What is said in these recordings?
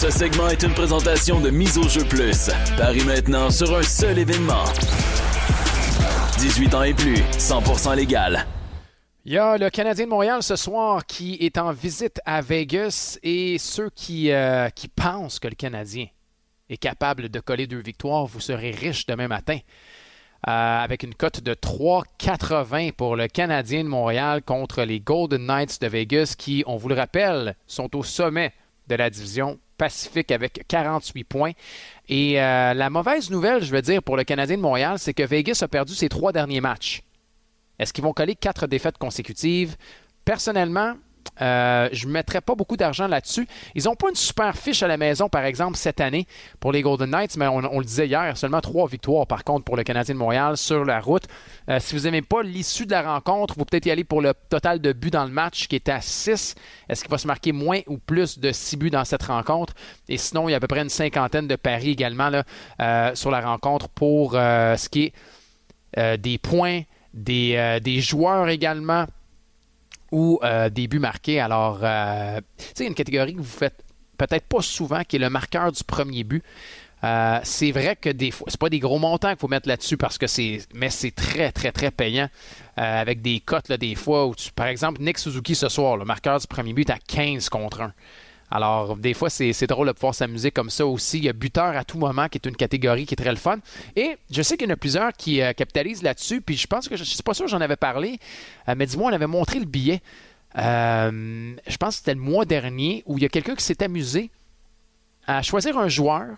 Ce segment est une présentation de Mise au jeu plus. Parie maintenant sur un seul événement. 18 ans et plus, 100% légal. Il y a le Canadien de Montréal ce soir qui est en visite à Vegas et ceux qui pensent que le Canadien est capable de coller 2 victoires, vous serez riches demain matin. Avec une cote de 3,80 pour le Canadien de Montréal contre les Golden Knights de Vegas qui, on vous le rappelle, sont au sommet de la division Pacifique avec 48 points. Et la mauvaise nouvelle, je veux dire, pour le Canadien de Montréal, c'est que Vegas a perdu ses 3 derniers matchs. Est-ce qu'ils vont coller 4 défaites consécutives? Personnellement, je ne mettrais pas beaucoup d'argent là-dessus. Ils n'ont pas une super fiche à la maison, par exemple, cette année pour les Golden Knights, mais on le disait hier, seulement 3 victoires, par contre, pour le Canadien de Montréal sur la route. Si vous n'aimez pas l'issue de la rencontre, vous pouvez peut-être y aller pour le total de buts dans le match, qui est à 6. Est-ce qu'il va se marquer moins ou plus de 6 buts dans cette rencontre? Et sinon, il y a à peu près une cinquantaine de paris également là, sur la rencontre pour ce qui est des points, des joueurs également ou des buts marqués. Alors, tu sais, il y a une catégorie que vous faites peut-être pas souvent, qui est le marqueur du premier but. C'est vrai que des fois, c'est pas des gros montants qu'il faut mettre là-dessus mais c'est très, très, très payant avec des cotes là, des fois où par exemple, Nick Suzuki ce soir, le marqueur du premier but est à 15 contre 1. Alors, des fois, c'est drôle de pouvoir s'amuser comme ça aussi. Il y a buteur à tout moment, qui est une catégorie qui est très le fun. Et je sais qu'il y en a plusieurs qui capitalisent là-dessus. Puis je pense que, je ne suis pas sûr que j'en avais parlé, mais dis-moi, on avait montré le billet. Je pense que c'était le mois dernier où il y a quelqu'un qui s'est amusé à choisir un joueur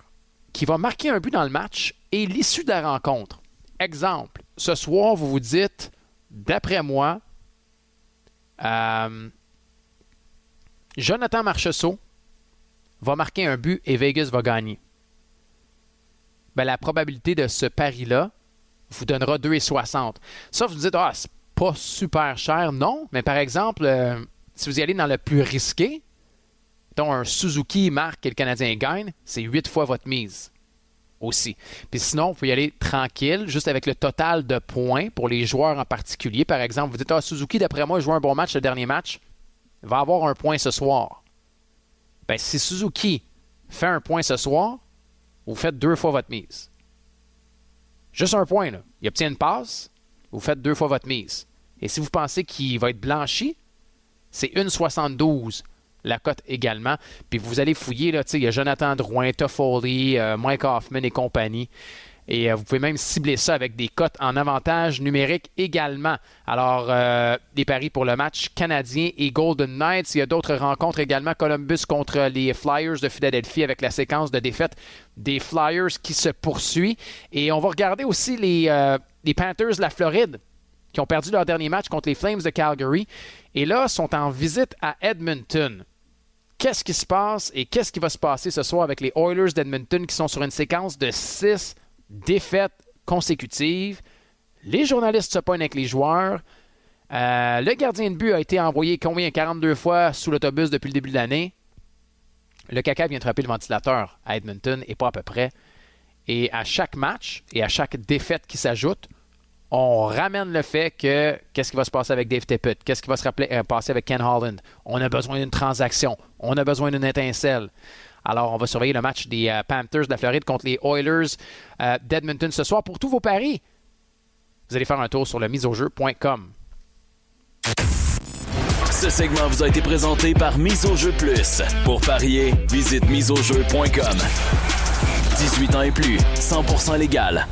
qui va marquer un but dans le match et l'issue de la rencontre. Exemple, ce soir, vous vous dites, d'après moi, Jonathan Marchessault va marquer un but et Vegas va gagner. Ben, la probabilité de ce pari-là vous donnera 2,60. Ça, vous vous dites, c'est pas super cher. Non, mais par exemple, si vous y allez dans le plus risqué, dont un Suzuki marque et le Canadien gagne, c'est 8 fois votre mise aussi. Puis sinon, vous pouvez y aller tranquille, juste avec le total de points pour les joueurs en particulier. Par exemple, vous dites, Suzuki, d'après moi, joue un bon match le dernier match, va avoir un point ce soir. Ben, si Suzuki fait un point ce soir, vous faites 2 fois votre mise. Juste un point, là. Il obtient une passe, vous faites 2 fois votre mise. Et si vous pensez qu'il va être blanchi, c'est 1,72 la cote également. Puis vous allez fouiller, là, il y a Jonathan Drouin, Toffoli, Mike Hoffman et compagnie. Et vous pouvez même cibler ça avec des cotes en avantage numérique également. Alors, des paris pour le match canadien et Golden Knights. Il y a d'autres rencontres également. Columbus contre les Flyers de Philadelphie avec la séquence de défaite des Flyers qui se poursuit. Et on va regarder aussi les Panthers de la Floride qui ont perdu leur dernier match contre les Flames de Calgary. Et là, sont en visite à Edmonton. Qu'est-ce qui se passe et qu'est-ce qui va se passer ce soir avec les Oilers d'Edmonton qui sont sur une séquence de 6 défaites consécutives? Les journalistes se poignent avec les joueurs. Le gardien de but a été envoyé combien? 42 fois sous l'autobus depuis le début de l'année. Le caca vient de frapper le ventilateur à Edmonton et pas à peu près. Et à chaque match et à chaque défaite qui s'ajoute, on ramène le fait que qu'est-ce qui va se passer avec Dave Tippett? Qu'est-ce qui va se passer avec Ken Holland? On a besoin d'une transaction. On a besoin d'une étincelle. Alors, on va surveiller le match des Panthers de la Floride contre les Oilers d'Edmonton ce soir. Pour tous vos paris, vous allez faire un tour sur le miseaujeu.com. Ce segment vous a été présenté par Mise au jeu plus. Pour parier, visite miseaujeu.com. 18 ans et plus, 100% légal.